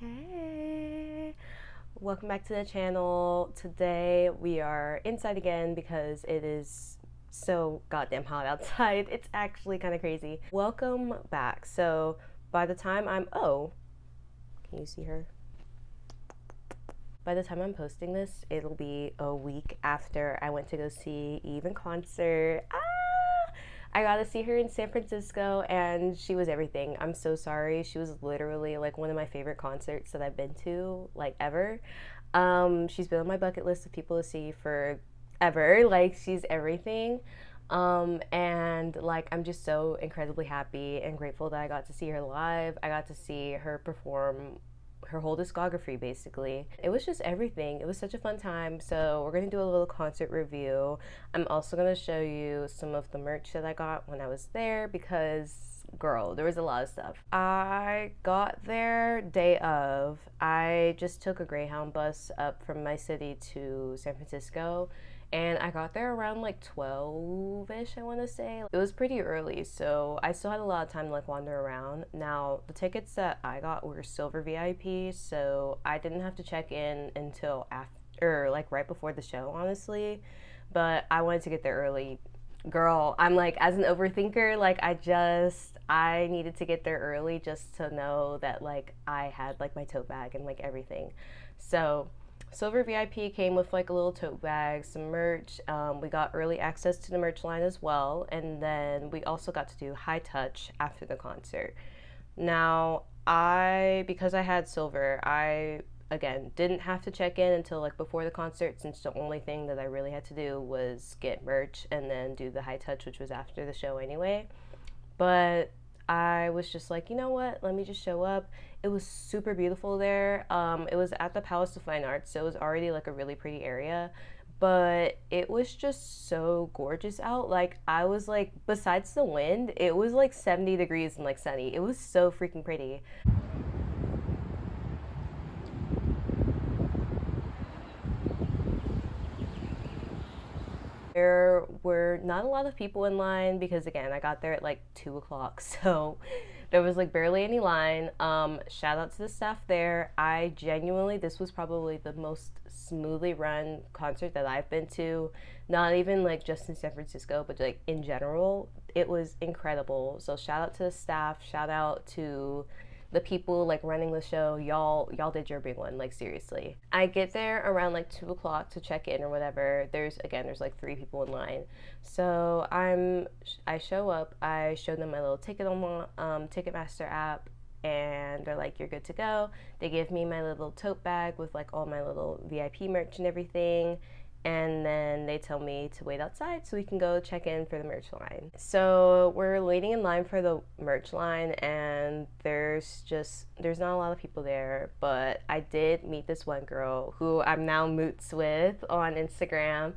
Hey, welcome back to the channel. Today we are inside again because it is so goddamn hot outside. It's actually kind of crazy. Welcome back. So by the time can you see her? By the time I'm posting this, it'll be a week after I went to go see Eve in concert. I got to see her in San Francisco and she was everything. I'm so sorry. She was literally like one of my favorite concerts that I've been to, like, ever. She's been on my bucket list of people to see for ever. Like, she's everything. And like, I'm just so incredibly happy and grateful that I got to see her live. I got to see her perform her whole discography basically. It was just everything. It was such a fun time. So we're gonna do a little concert review. I'm also gonna show you some of the merch that I got when I was there because girl, there was a lot of stuff. I got there day of. I just took a Greyhound bus up from my city to San Francisco and I got there around like 12ish, I want to say. It was pretty early, so I still had a lot of time to like wander around. Now the tickets that I got were silver VIP, so I didn't have to check in until after, like right before the show, honestly, but I wanted to get there early. Girl, I'm like, as an overthinker, like I needed to get there early just to know that like I had like my tote bag and like everything. So Silver VIP came with like a little tote bag, some merch. We got early access to the merch line as well, and then we also got to do high touch after the concert. Now, because I had silver, I again didn't have to check in until like before the concert, since the only thing that I really had to do was get merch and then do the high touch, which was after the show anyway. But I was just like, you know what? Let me just show up. It was super beautiful there. It was at the Palace of Fine Arts, so it was already like a really pretty area. But it was just so gorgeous out. Like, I was like, besides the wind, it was like 70 degrees and like sunny. It was so freaking pretty. There were not a lot of people in line because again, I got there at like 2 o'clock, so there was like barely any line. Shout out to the staff there. I genuinely, this was probably the most smoothly run concert that I've been to. Not even like just in San Francisco, but like in general, it was incredible. So shout out to the staff. Shout out to the people like running the show. Y'all did your big one, like seriously. I get there around like 2 o'clock to check in or whatever. There's like 3 people in line, so I show up. I show them my little ticket on the Ticketmaster app, and they're like, you're good to go. They give me my little tote bag with like all my little VIP merch and everything, and then they tell me to wait outside so we can go check in for the merch line. So we're waiting in line for the merch line, and there's not a lot of people there, but I did meet this one girl who I'm now moots with on Instagram.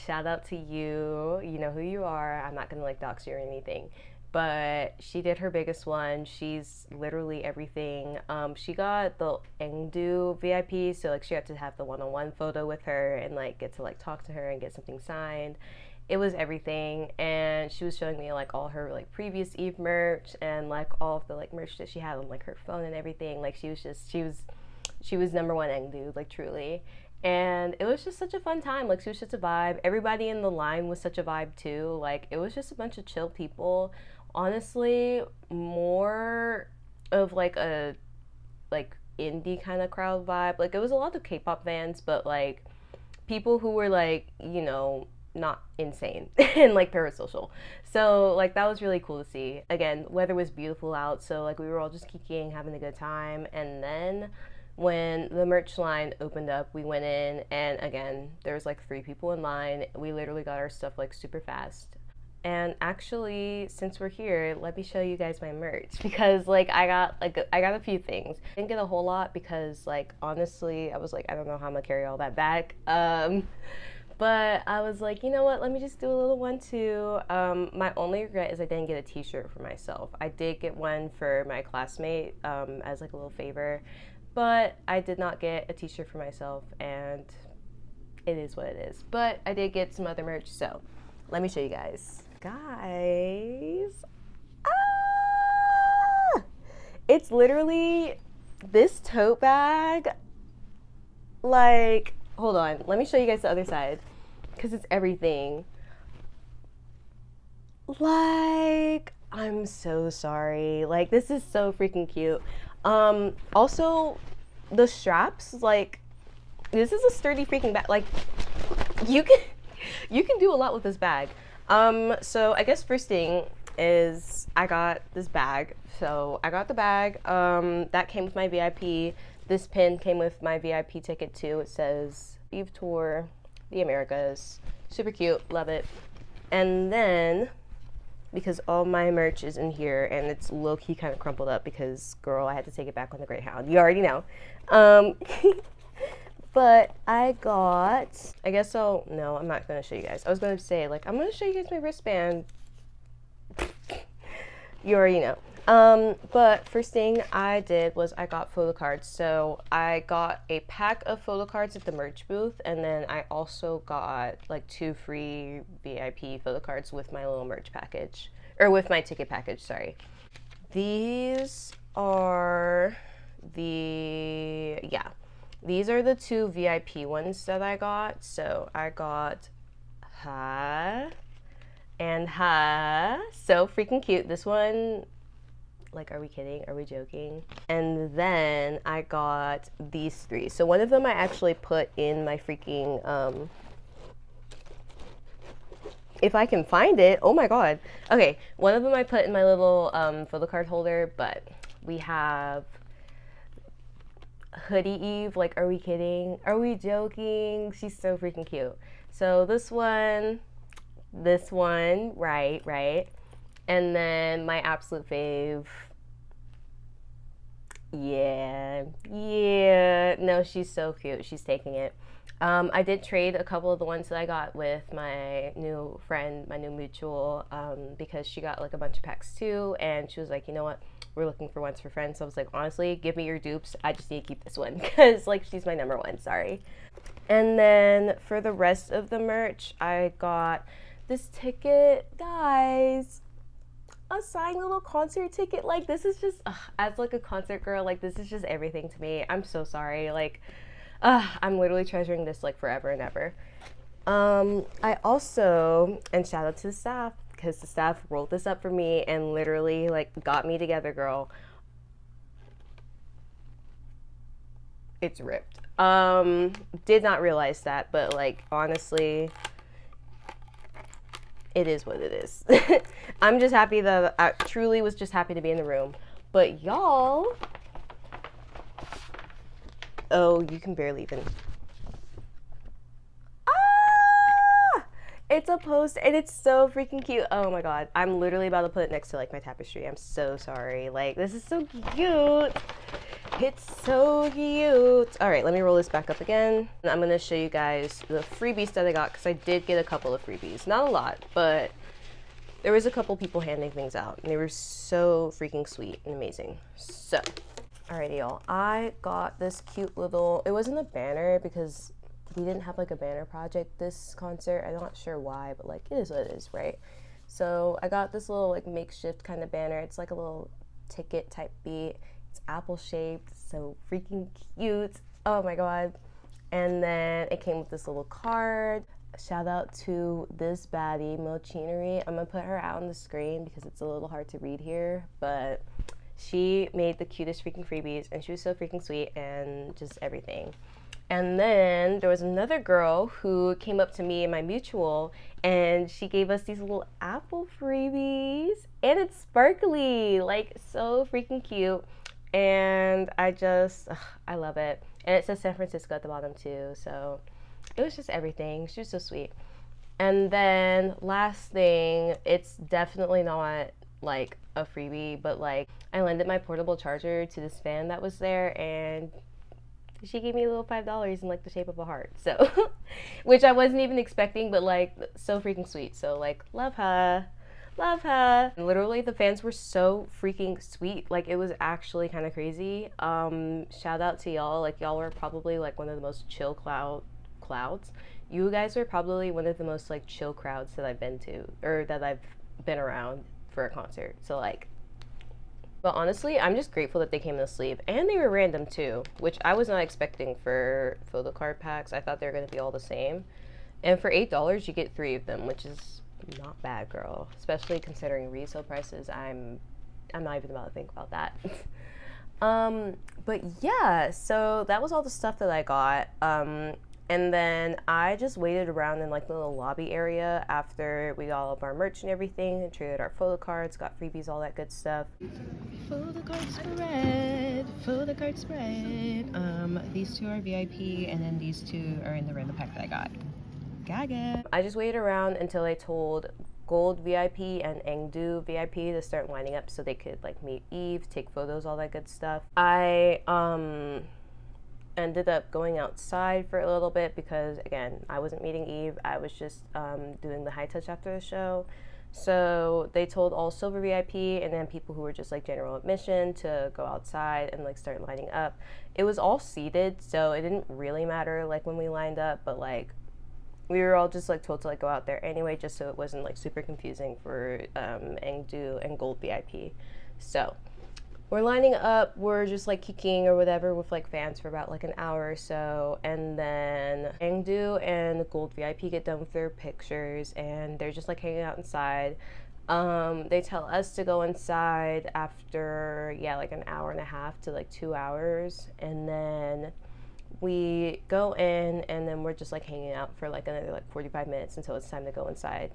Shout out to you. You know who you are. I'm not gonna like dox you or anything, but she did her biggest one. She's literally everything. She got the Engdu VIP, so like she got to have the one-on-one photo with her and like get to like talk to her and get something signed. It was everything, and she was showing me like all her like previous Eve merch and like all of the like merch that she had on like her phone and everything. Like she was number one Engdu, like truly. And it was just such a fun time. Like, she was just a vibe. Everybody in the line was such a vibe too. Like, it was just a bunch of chill people. Honestly, more of like a like indie kind of crowd vibe. Like, it was a lot of K-pop fans, but like people who were like, you know, not insane and like parasocial. So like that was really cool to see. Again, weather was beautiful out, so like we were all just kikiing, having a good time. And then when the merch line opened up, we went in, and again, there was like 3 people in line. We literally got our stuff like super fast. And actually, since we're here, let me show you guys my merch because like I got a few things. Didn't get a whole lot because like honestly, I was like, I don't know how I'm gonna carry all that back. But I was like, you know what, let me just do a little one too. My only regret is I didn't get a t-shirt for myself. I did get one for my classmate as like a little favor, but I did not get a t-shirt for myself, and it is what it is. But I did get some other merch, so let me show you guys. Guys, it's literally this tote bag, like, hold on, let me show you guys the other side because it's everything. Like, I'm so sorry. Like, this is so freaking cute. Also, the straps, like, this is a sturdy freaking bag. Like, you can you can do a lot with this bag. So I guess first thing is I got this bag. So I got the bag. That came with my VIP. This pin came with my VIP ticket too. It says Eve Tour, the Americas. Super cute, love it. And then because all my merch is in here and it's low-key kind of crumpled up because girl, I had to take it back on the Greyhound. You already know. But I got, I guess I'll, no, I'm not going to show you guys. I was going to say, like, I'm going to show you guys my wristband. You already know. But first thing I did was I got photo cards. So I got a pack of photo cards at the merch booth. And then I also got like 2 free VIP photo cards with my little merch package. Or with my ticket package, sorry. These are these are the 2 VIP ones that I got. So I got Ha and Ha. So freaking cute. This one, like, are we kidding? Are we joking? And then I got these 3. So one of them I actually put in my freaking, if I can find it, oh my god. Okay, one of them I put in my little photo card holder, but we have Hoodie Eve. Like, are we kidding? Are we joking? She's so freaking cute. So this one, right. And then my absolute fave. Yeah. No, she's so cute. She's taking it. I did trade a couple of the ones that I got with my new friend, my new mutual, because she got like a bunch of packs too, and she was like, you know what, we're looking for ones for friends. So I was like, honestly, give me your dupes. I just need to keep this one because like she's my number one. Sorry. And then for the rest of the merch, I got this ticket, guys. A signed little concert ticket. Like, this is just as like a concert girl, like this is just everything to me. I'm so sorry. Like, I'm literally treasuring this like forever and ever. I also, and shout out to the staff because the staff rolled this up for me and literally like got me together, girl. It's ripped. Did not realize that, but like honestly, it is what it is. I'm just happy that I truly was just happy to be in the room. But y'all, oh, you can barely even. Ah! It's a post and it's so freaking cute. Oh my god. I'm literally about to put it next to like my tapestry. I'm so sorry. Like, this is so cute. It's so cute. All right, let me roll this back up again. I'm gonna show you guys the freebies that I got because I did get a couple of freebies. Not a lot, but there was a couple people handing things out and they were so freaking sweet and amazing. So, alrighty y'all, I got this cute little, it wasn't a banner because we didn't have like a banner project this concert. I'm not sure why, but like it is what it is, right? So I got this little like makeshift kind of banner. It's like a little ticket type beat. It's apple shaped, so freaking cute. Oh my god. And then it came with this little card. Shout out to this baddie, Mochinery. I'm gonna put her out on the screen because it's a little hard to read here, but she made the cutest freaking freebies and she was so freaking sweet and just everything. And then there was another girl who came up to me and my mutual and she gave us these little apple freebies and it's sparkly, like so freaking cute. And I just, I love it. And it says San Francisco at the bottom too, so it was just everything. She was so sweet. And then last thing, it's definitely not like a freebie, but like I lended my portable charger to this fan that was there and she gave me a little $5 in like the shape of a heart. So, which I wasn't even expecting, but like so freaking sweet. So like, love her. Love her. And literally the fans were so freaking sweet. Like it was actually kind of crazy. Shout out to y'all. Like y'all were probably like one of the most chill clouds. You guys are probably one of the most like chill crowds that I've been to or that I've been around for a concert. So like But honestly, I'm just grateful that they came in the sleeve, and they were random too, which I was not expecting for photo card packs. I thought they were going to be all the same. And for $8, you get 3 of them, which is not bad, girl. Especially considering resale prices. I'm not even about to think about that. But yeah, so that was all the stuff that I got. And then I just waited around in like the little lobby area after we got all of our merch and everything, and traded our photo cards, got freebies, all that good stuff. Photo card spread, photo card spread. These 2 are VIP, and then these 2 are in the random pack that I got. Gaga. I just waited around until I told Gold VIP and Engdu VIP to start lining up so they could like meet Eve, take photos, all that good stuff. I ended up going outside for a little bit because, again, I wasn't meeting Eve. I was just doing the high touch after the show. So they told all silver VIP and then people who were just like general admission to go outside and like start lining up. It was all seated, so it didn't really matter like when we lined up, but like we were all just like told to like go out there anyway, just so it wasn't like super confusing for Engdu and Gold VIP. So we're lining up, we're just like kicking or whatever with like fans for about like an hour or so, and then Engdu and Gold VIP get done with their pictures and they're just like hanging out inside. They tell us to go inside after like an hour and a half to like 2 hours, and then we go in and then we're just like hanging out for like another like 45 minutes until it's time to go inside.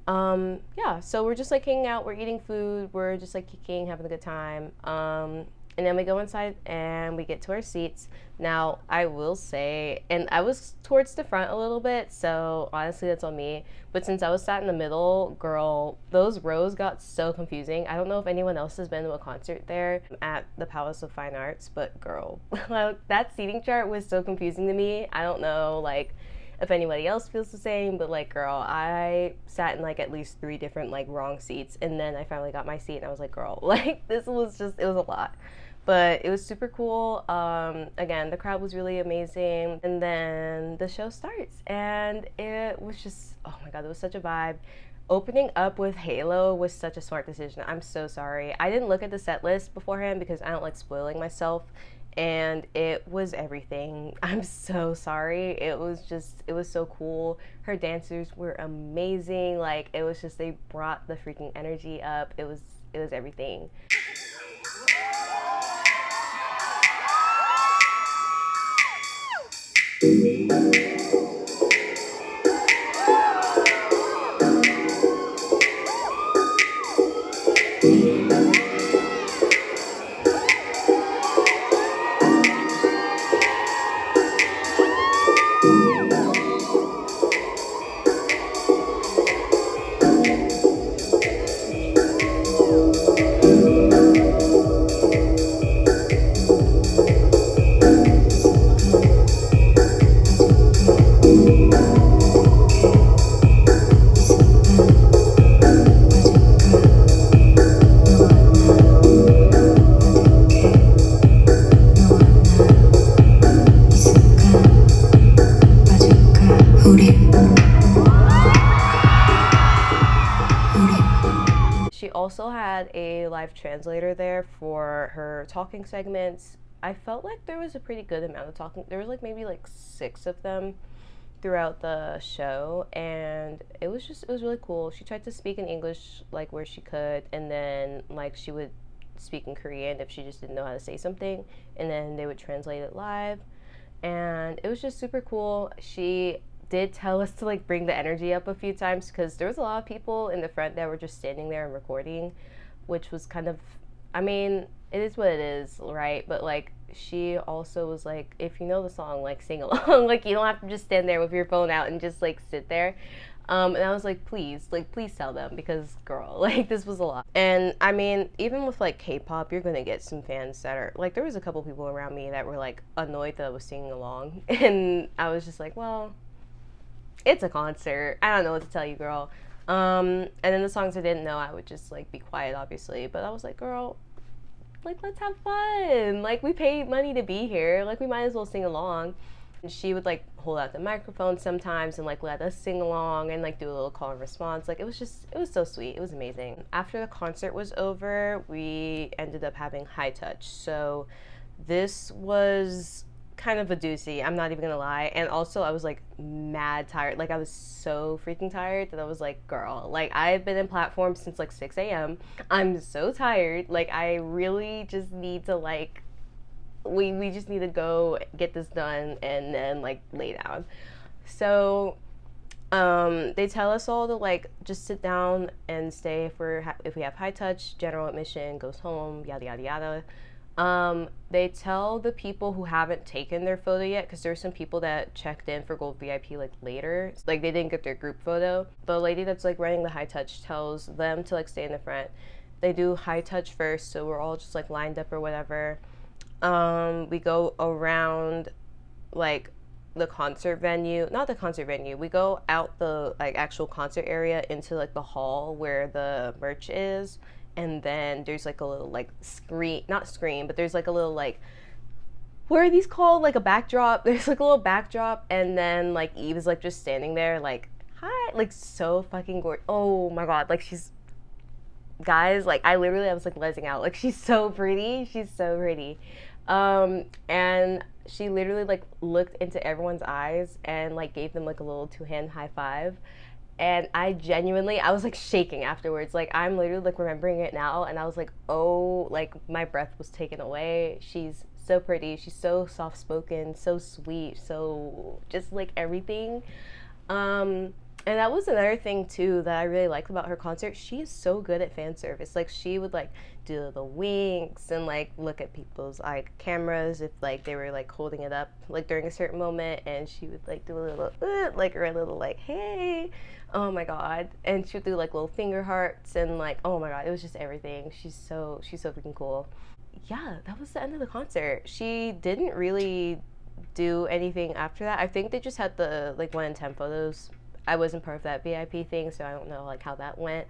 So we're just like hanging out, we're eating food, we're just like kicking, having a good time. And then we go inside and we get to our seats. Now, I will say, and I was towards the front a little bit, so honestly, that's on me. But since I was sat in the middle, girl, those rows got so confusing. I don't know if anyone else has been to a concert there at the Palace of Fine Arts, but girl, that seating chart was so confusing to me. I don't know, like, if anybody else feels the same, but like, girl, I sat in like at least 3 different like wrong seats, and then I finally got my seat and I was like, girl, like this was just, it was a lot, but it was super cool. Again, the crowd was really amazing, and then the show starts and it was just, oh my god, it was such a vibe. Opening up with Halo was such a smart decision. I'm so sorry. I didn't look at the set list beforehand because I don't like spoiling myself, and it was everything. I'm so sorry. It was so cool. Her dancers were amazing. Like, it was just, they brought the freaking energy up. It was everything. She also had a live translator there for her talking segments. I felt like there was a pretty good amount of talking. There was like maybe like 6 of them throughout the show, and it was really cool. She tried to speak in English like where she could, and then like she would speak in Korean if she just didn't know how to say something, and then they would translate it live, and it was just super cool. She did tell us to like bring the energy up a few times because there was a lot of people in the front that were just standing there and recording, which was kind of, I mean, it is what it is, right? But like, she also was like, if you know the song, like sing along. Like, you don't have to just stand there with your phone out and just like sit there. And I was like, please tell them, because girl, like, this was a lot. And I mean, even with like K-pop, you're gonna get some fans that are like, there was a couple people around me that were like annoyed that I was singing along, and I was just like, well, it's a concert. I don't know what to tell you, girl. And then the songs I didn't know, I would just like be quiet, obviously. But I was like, girl, like, let's have fun. Like, we paid money to be here. Like, we might as well sing along. She would like hold out the microphone sometimes and like let us sing along and like do a little call and response. Like it was so sweet. It was amazing. After the concert was over, we ended up having high touch. So this was kind of a doozy, I'm not even gonna lie. And also I was like mad tired. Like I was so freaking tired that I was like, girl, like I've been in platforms since like 6 a.m. I'm so tired. Like I really just need to like we just need to go get this done and then like lay down. So they tell us all to like just sit down and stay if we have high touch. General admission goes home, yada yada yada. They tell the people who haven't taken their photo yet, because there's some people that checked in for gold VIP like later, like they didn't get their group photo. The lady that's like running the high touch tells them to like stay in the front. They do high touch first, so we're all just like lined up or whatever. We go around like the concert venue, not the concert venue, we go out the like actual concert area into like the hall where the merch is. And then there's like a little like screen, not screen, but there's like a little like, what are these called, like a backdrop. There's like a little backdrop, and then like Eve is like just standing there like, hi, like so fucking gorgeous. Oh my god, like she's, guys, like I was like lezzing out. Like she's so pretty. And she literally like looked into everyone's eyes and like gave them like a little 2-hand high five. And I was like shaking afterwards. Like I'm literally like remembering it now, and I was like, oh, like my breath was taken away. She's so pretty. She's so soft spoken, so sweet, so just like everything. And that was another thing too that I really liked about her concert. She is so good at fan service. Like she would like do the winks and like look at people's like cameras if like they were like holding it up like during a certain moment, and she would like do a little like, or a little like, hey, oh my god. And she would do like little finger hearts and like, oh my god, it was just everything. She's so freaking cool. Yeah, that was the end of the concert. She didn't really do anything after that. I think they just had the like 1 in 10 photos. I wasn't part of that VIP thing, so I don't know like how that went.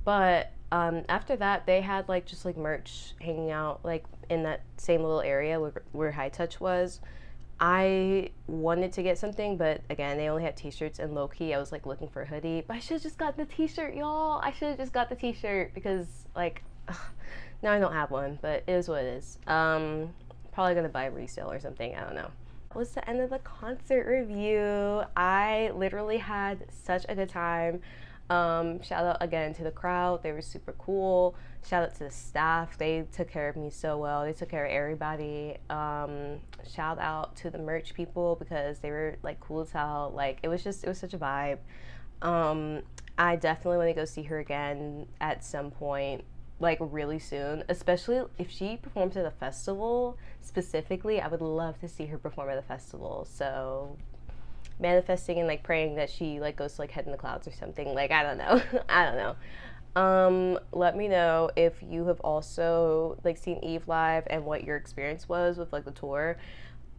But after that, they had like just like merch hanging out like in that same little area where High Touch was. I wanted to get something, but again, they only had t-shirts, and low-key I was like looking for a hoodie. But I should have just got the t-shirt, y'all. I should have just got the t-shirt because like now I don't have one, but it is what it is. Probably gonna buy a resale or something, I don't know. That was the end of the concert review. I literally had such a good time. Shout out again to the crowd. They were super cool. Shout out to the staff. They took care of me so well. They took care of everybody. Shout out to the merch people because they were like cool as hell. Like it was such a vibe. I definitely want to go see her again at some point, like really soon, especially if she performs at a festival specifically. I would love to see her perform at a festival. So manifesting and like praying that she like goes to like Head in the Clouds or something. Like I don't know. I don't know. Let me know if you have also like seen Eve live and what your experience was with like the tour.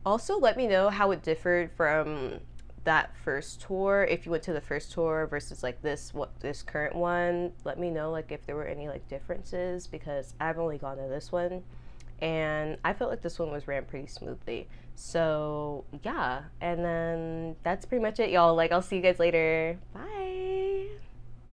Also let me know how it differed from that first tour, if you went to the first tour versus like this current one. Let me know like if there were any like differences, because I've only gone to this one and I felt like this one was ran pretty smoothly. So yeah, and then that's pretty much it, y'all. Like I'll see you guys later. Bye.